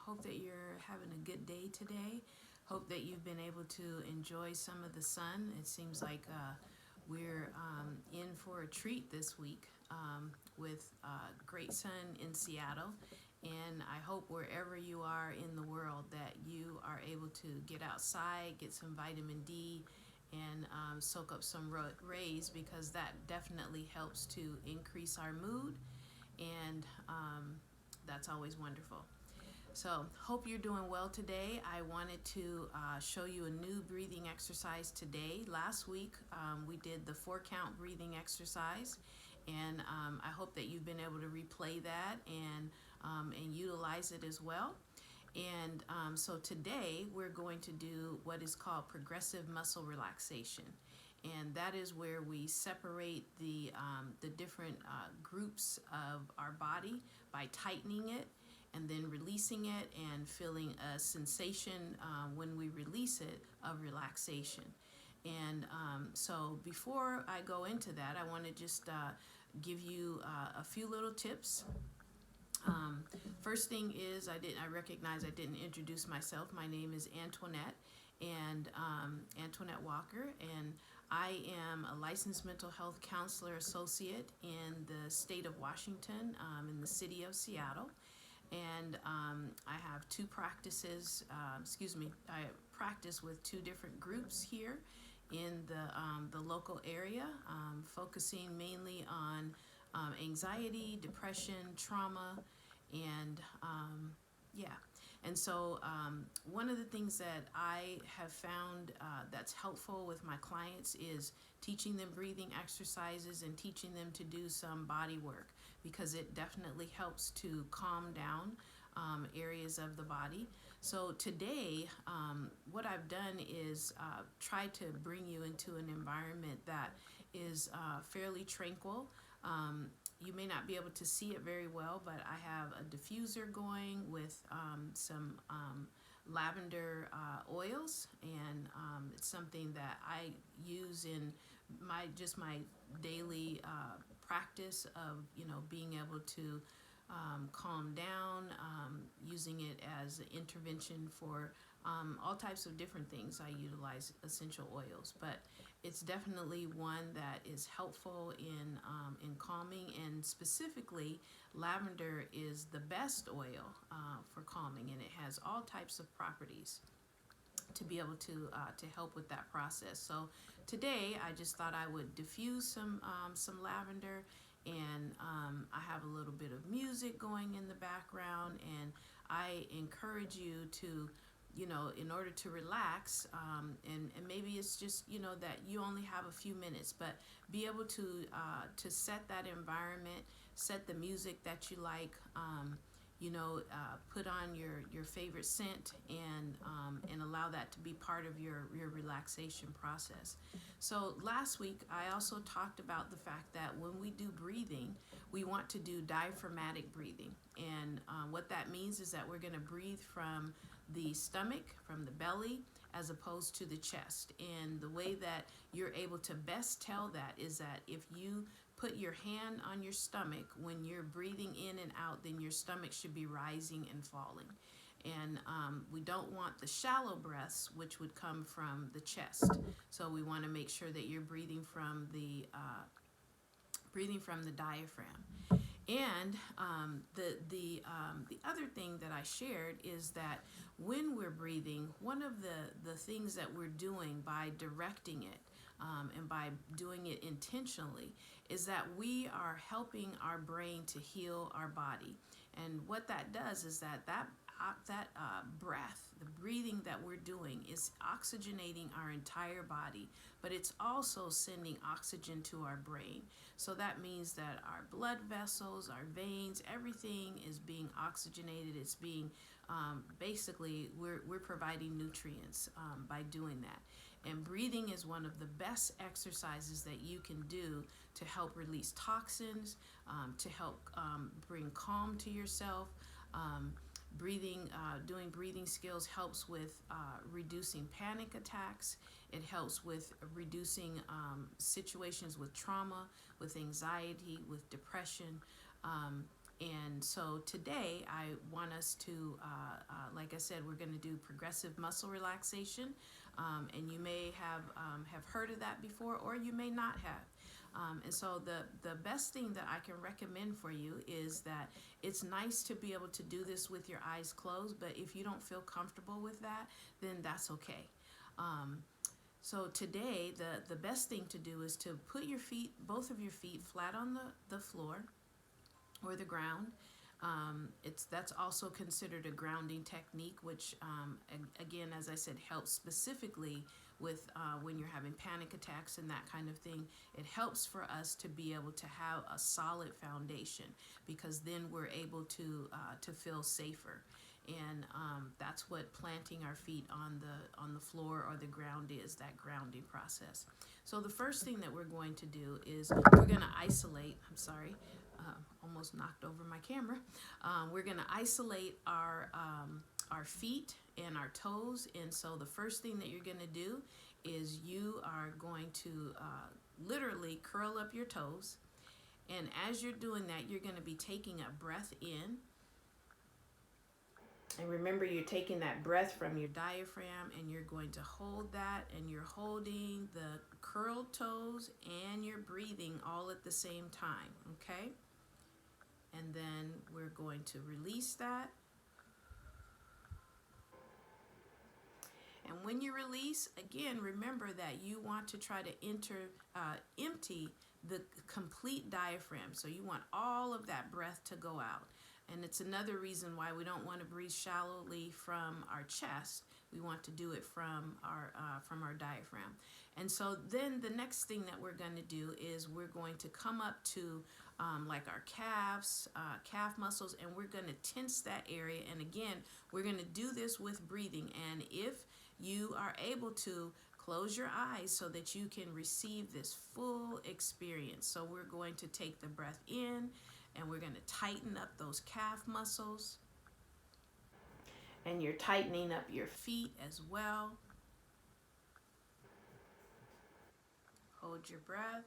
Hope that you're having a good day today. Hope that you've been able to enjoy some of the sun. It seems like we're in for a treat this week with great sun in Seattle. And I hope wherever you are in the world that you are able to get outside, get some vitamin D, and soak up some rays because that definitely helps to increase our mood, and that's always wonderful. So, hope you're doing well today. I wanted to show you a new breathing exercise today. Last week, we did the 4 count breathing exercise, and I hope that you've been able to replay that and utilize it as well. And so today we're going to do what is called progressive muscle relaxation. And that is where we separate the different groups of our body by tightening it and then releasing it and feeling a sensation when we release it of relaxation. And so before I go into that, I want to just give you a few little tips. First thing is, I recognize I didn't introduce myself. My name is Antoinette, and Antoinette Walker, and I am a licensed mental health counselor associate in the state of Washington, in the city of Seattle. And I have 2 practices, I practice with 2 different groups here in the local area, focusing mainly on anxiety, depression, trauma, and yeah. And so one of the things that I have found that's helpful with my clients is teaching them breathing exercises and teaching them to do some body work, because it definitely helps to calm down areas of the body. So today, what I've done is try to bring you into an environment that is fairly tranquil. You may not be able to see it very well, but I have a diffuser going with some lavender oils, and it's something that I use in my daily practice of being able to calm down, using it as an intervention for all types of different things. I utilize essential oils, but it's definitely one that is helpful in calming, and specifically lavender is the best oil for calming, and it has all types of properties to be able to help with that process. So today I just thought I would diffuse some lavender, and I have a little bit of music going in the background, and I encourage you to, in order to relax, and maybe it's just, that you only have a few minutes, but be able to set that environment, set the music that you like, put on your favorite scent, and allow that to be part of your relaxation process. So last week, I also talked about the fact that when we do breathing, we want to do diaphragmatic breathing. And what that means is that we're going to breathe from the stomach, from the belly, as opposed to the chest. And the way that you're able to best tell that is that if you put your hand on your stomach when you're breathing in and out, then your stomach should be rising and falling. And we don't want the shallow breaths, which would come from the chest. So we want to make sure that you're breathing from the diaphragm. And the other thing that I shared is that when we're breathing, one of the things that we're doing by directing it and by doing it intentionally is that we are helping our brain to heal our body. And what that does is that breath, the breathing that we're doing, is oxygenating our entire body, but it's also sending oxygen to our brain. So that means that our blood vessels, our veins, everything is being oxygenated. It's being basically, we're providing nutrients by doing that. And breathing is one of the best exercises that you can do to help release toxins, to help bring calm to yourself. Doing breathing skills helps with reducing panic attacks. It helps with reducing situations with trauma, with anxiety, with depression. And so today I want us to, like I said, we're going to do progressive muscle relaxation. And you may have heard of that before, or you may not have. And so the best thing that I can recommend for you is that it's nice to be able to do this with your eyes closed, but if you don't feel comfortable with that, then that's okay. So today, the best thing to do is to put your feet, both of your feet, flat on the floor or the ground. That's also considered a grounding technique, which again, as I said, helps specifically with when you're having panic attacks and that kind of thing. It helps for us to be able to have a solid foundation, because then we're able to feel safer. And that's what planting our feet on the floor or the ground is, that grounding process. So the first thing that we're going to do is we're going to isolate. I'm sorry, almost knocked over my camera. We're going to isolate our feet and our toes. And so the first thing that you're going to do is you are going to literally curl up your toes. And as you're doing that, you're going to be taking a breath in. And remember, you're taking that breath from your diaphragm, and you're going to hold that, and you're holding the curled toes and you're breathing all at the same time, okay? And then we're going to release that. And when you release, again, remember that you want to try to empty the complete diaphragm. So you want all of that breath to go out. And it's another reason why we don't want to breathe shallowly from our chest. We want to do it from our diaphragm. And so then the next thing that we're going to do is we're going to come up to like our calf muscles, and we're going to tense that area. And again, we're going to do this with breathing. And if you are able to, close your eyes so that you can receive this full experience. So we're going to take the breath in, and we're going to tighten up those calf muscles. And you're tightening up your feet as well. Hold your breath.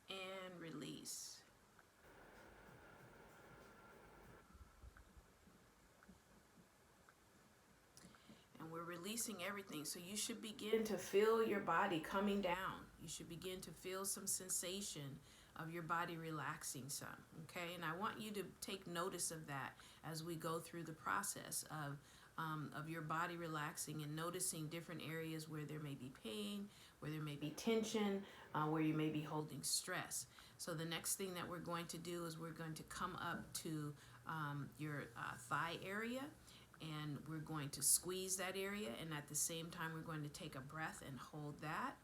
And release. And we're releasing everything. So you should begin to feel your body coming down. You should begin to feel some sensation of your body relaxing some, okay? And I want you to take notice of that as we go through the process of your body relaxing, and noticing different areas where there may be pain, where there may be tension, where you may be holding stress. So the next thing that we're going to do is we're going to come up to your thigh area, and we're going to squeeze that area, and at the same time we're going to take a breath and hold that.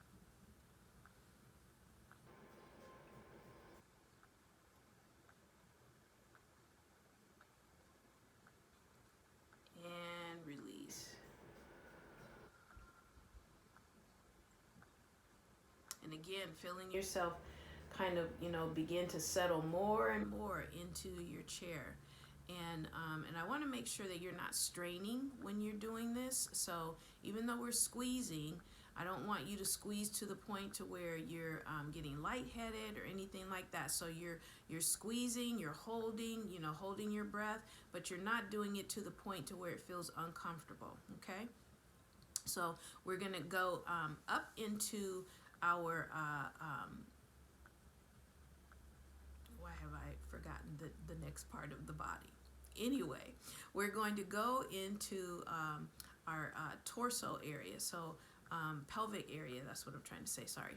And release. And again, feeling yourself kind of, begin to settle more and more into your chair. And I want to make sure that you're not straining when you're doing this. So even though we're squeezing, I don't want you to squeeze to the point to where you're getting lightheaded or anything like that. So you're squeezing, you're holding your breath, but you're not doing it to the point to where it feels uncomfortable. Okay. So we're gonna go up into our why have I forgotten the next part of the body? Anyway, we're going to go into our torso area, so pelvic area, that's what I'm trying to say, sorry.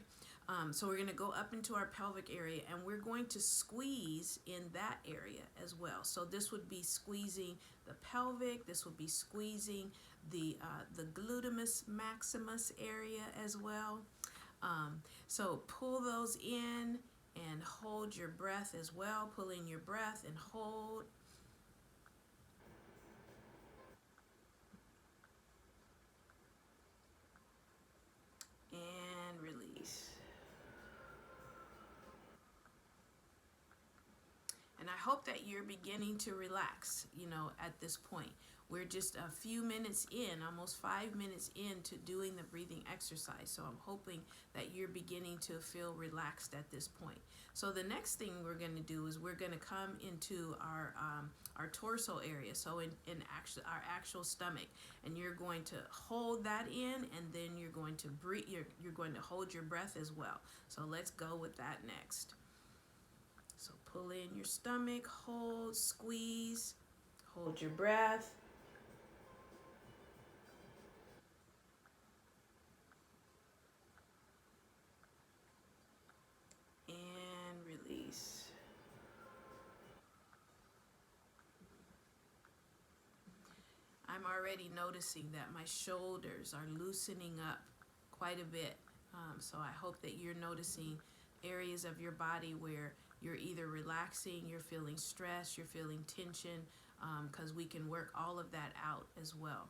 So we're going to go up into our pelvic area, and we're going to squeeze in that area as well. So this would be squeezing the pelvic, this would be squeezing the gluteus maximus area as well. So pull those in and hold your breath as well. Pull in your breath and hold. And release. And I hope that you're beginning to relax, at this point. We're just a few minutes in, almost 5 minutes into doing the breathing exercise. So I'm hoping that you're beginning to feel relaxed at this point. So the next thing we're going to do is we're going to come into our torso area, so in actual our actual stomach, and you're going to hold that in, and then you're going to breathe. You're going to hold your breath as well. So let's go with that next. So pull in your stomach, hold, squeeze, hold your breath, and release. I'm already noticing that my shoulders are loosening up quite a bit. So I hope that you're noticing areas of your body where you're either relaxing, you're feeling stress, you're feeling tension, because we can work all of that out as well.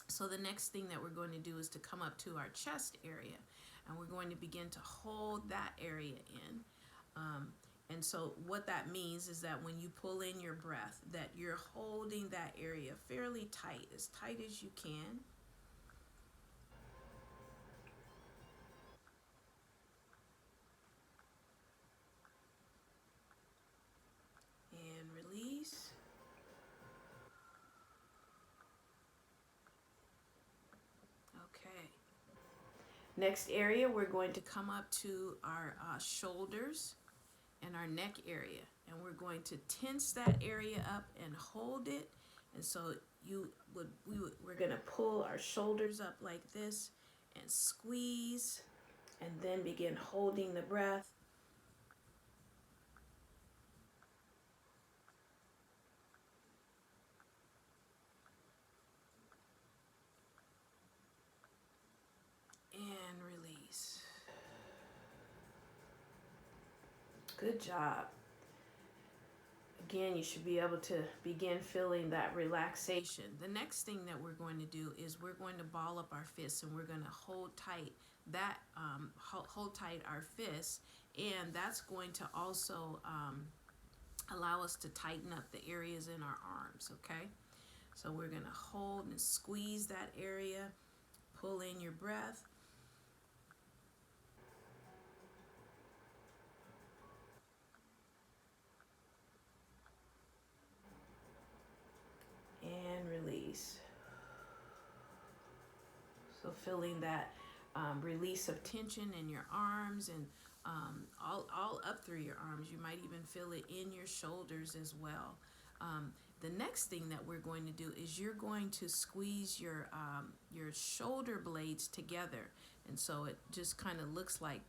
So the next thing that we're going to do is to come up to our chest area, and we're going to begin to hold that area in. And so what that means is that when you pull in your breath, that you're holding that area fairly tight as you can. And release. Okay. Next area, we're going to come up to our shoulders and our neck area, and we're going to tense that area up and hold it. And so we're going to pull our shoulders up like this and squeeze, and then begin holding the breath. And release. Good job. Again, you should be able to begin feeling that relaxation. The next thing that we're going to do is we're going to ball up our fists, and we're going to hold tight hold tight our fists, and that's going to also allow us to tighten up the areas in our arms. Okay, so we're going to hold and squeeze that area, pull in your breath, and release. So feeling that release of tension in your arms, and all up through your arms. You might even feel it in your shoulders as well. The next thing that we're going to do is you're going to squeeze your shoulder blades together, and so it just kind of looks like,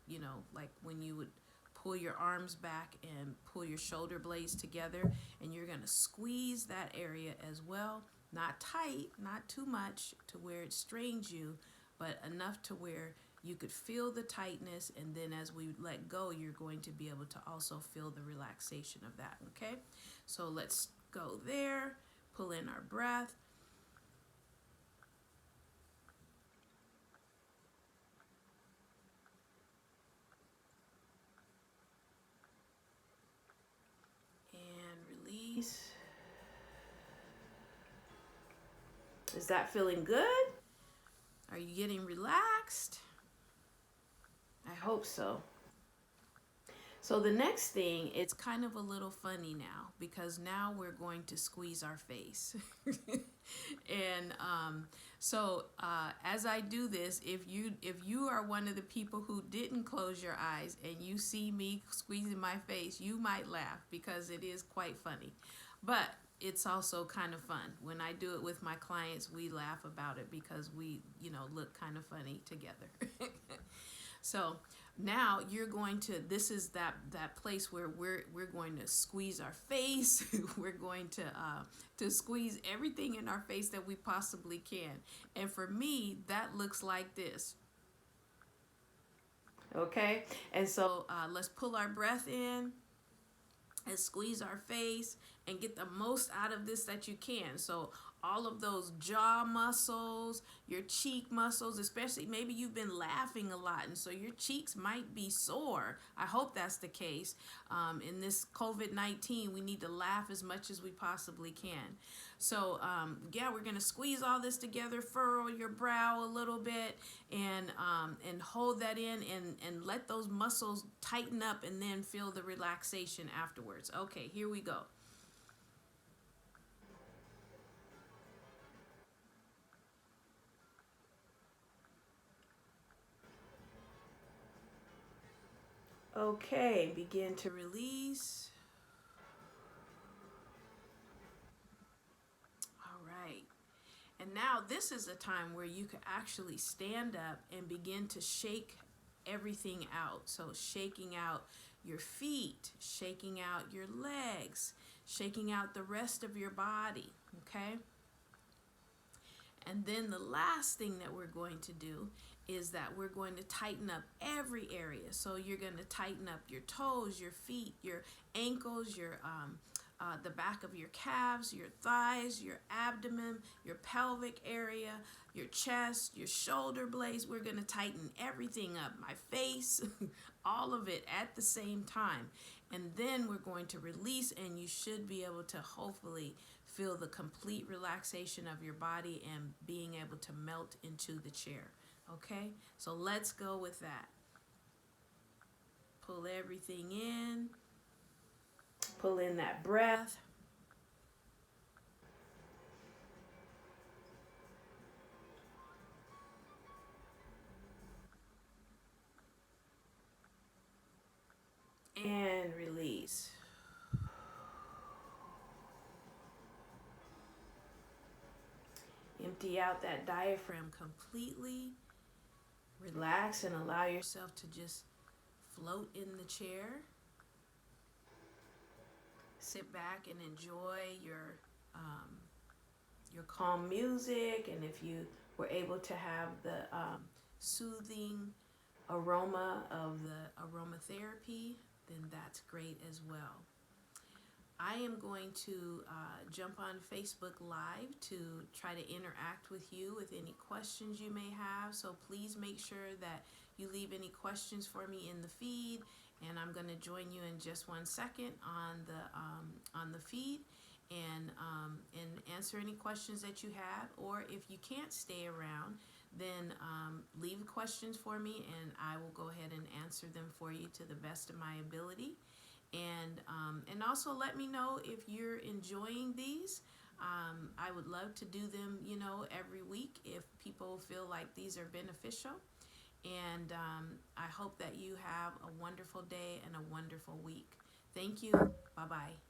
like when you would pull your arms back and pull your shoulder blades together, and you're going to squeeze that area as well. Not tight, not too much to where it strains you, but enough to where you could feel the tightness, and then as we let go, you're going to be able to also feel the relaxation of that. Okay, so let's go there, pull in our breath, and release. Is that feeling good? Are you getting relaxed? I hope so. So the next thing, it's kind of a little funny now, because now we're going to squeeze our face. And as I do this, if you are one of the people who didn't close your eyes and you see me squeezing my face, you might laugh, because it is quite funny. But it's also kind of fun. When I do it with my clients, we laugh about it because we, look kind of funny together. So now you're going to, this is that place where we're going to squeeze our face. We're going to squeeze everything in our face that we possibly can. And for me, that looks like this. Okay, and so let's pull our breath in and squeeze our face and get the most out of this that you can. So all of those jaw muscles, your cheek muscles, especially maybe you've been laughing a lot and so your cheeks might be sore. I hope that's the case. In this COVID-19, we need to laugh as much as we possibly can. So yeah, we're gonna squeeze all this together, furrow your brow a little bit, and hold that in, and let those muscles tighten up, and then feel the relaxation afterwards. Okay, here we go. Okay, begin to release. All right. And now this is a time where you can actually stand up and begin to shake everything out. So shaking out your feet, shaking out your legs, shaking out the rest of your body, okay? And then the last thing that we're going to do is that we're going to tighten up every area. So you're going to tighten up your toes, your feet, your ankles, your the back of your calves, your thighs, your abdomen, your pelvic area, your chest, your shoulder blades. We're going to tighten everything up, my face, all of it at the same time. And then we're going to release, and you should be able to hopefully feel the complete relaxation of your body and being able to melt into the chair. Okay, so let's go with that. Pull everything in. Pull in that breath. And release. Empty out that diaphragm completely. Relax and allow yourself to just float in the chair. Sit back and enjoy your calm music, and if you were able to have the soothing aroma of the aromatherapy, then that's great as well. I am going to jump on Facebook Live to try to interact with you with any questions you may have. So please make sure that you leave any questions for me in the feed, and I'm going to join you in just 1 second on the feed, and answer any questions that you have. Or if you can't stay around, then leave questions for me, and I will go ahead and answer them for you to the best of my ability. And also let me know if you're enjoying these. I would love to do them, every week if people feel like these are beneficial. And I hope that you have a wonderful day and a wonderful week. Thank you. Bye-bye.